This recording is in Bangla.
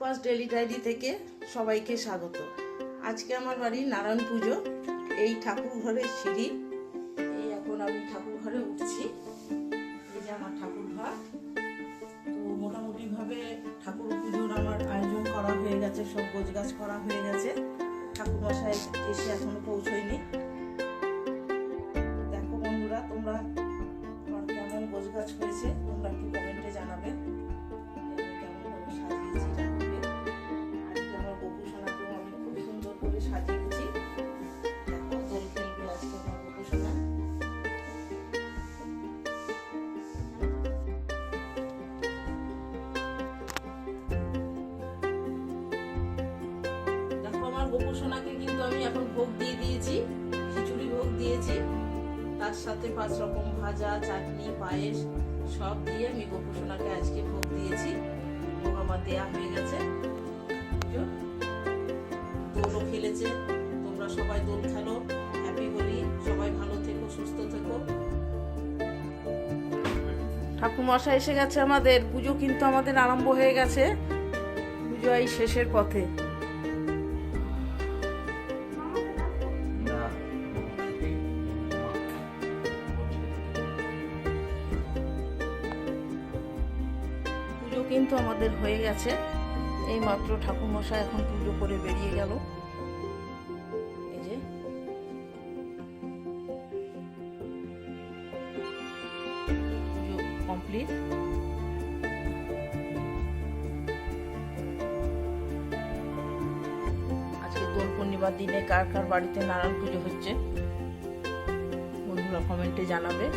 সুভাষ ডেলি ডায়েরি থেকে সবাইকে স্বাগত। আজকে আমার বাড়ি নারায়ণ পুজো। এই ঠাকুর ঘরের সিঁড়ি, এই এখন আমি ঠাকুর ঘরে উঠছি। এই যে আমার ঠাকুর ঘর। তো মোটামুটিভাবে ঠাকুর পুজোর আমার আয়োজন করা হয়ে গেছে, সব গোছগাছ করা হয়ে গেছে। ঠাকুর মশাই এসে এখনো পৌঁছয়নি। দেখো বন্ধুরা, তোমরা আমার কেমন গোছগাছ হয়েছে তোমরা একটু কমেন্টে জানাবে। গোপুসোনাকে কিন্তু আমি এখন ভোগ দিয়ে দিয়েছি, খিচুড়ি ভোগ দিয়েছি, তার সাথে 5 রকম ভাজা, চাটনি, পায়েস সব দিয়ে আমি গোপুসোনাকে আজকে ভোগ দিয়েছি। ভোগ আমার দেয়া হয়ে গেছে। দোলও খেলেছে, তোমরা সবাই দোল খেলো। হ্যাপি হোলি, সবাই ভালো থেকো, সুস্থ থেকো। ঠাকুর মশাই এসে গেছে আমাদের। পুজো কিন্তু আমাদের আরম্ভ হয়ে গেছে। পুজো এই শেষের পথে। কিন্তু আমাদের হয়ে গেছে। এই মাত্র ঠাকুর মশাই এখন পুজো করে বেরিয়ে গেল। এই যে পুজো কমপ্লিট। আজকে দোল পূর্ণিমার দিনে কার কার বাড়িতে নারায়ণ পুজো হচ্ছে বন্ধুরা কমেন্টে জানাবে।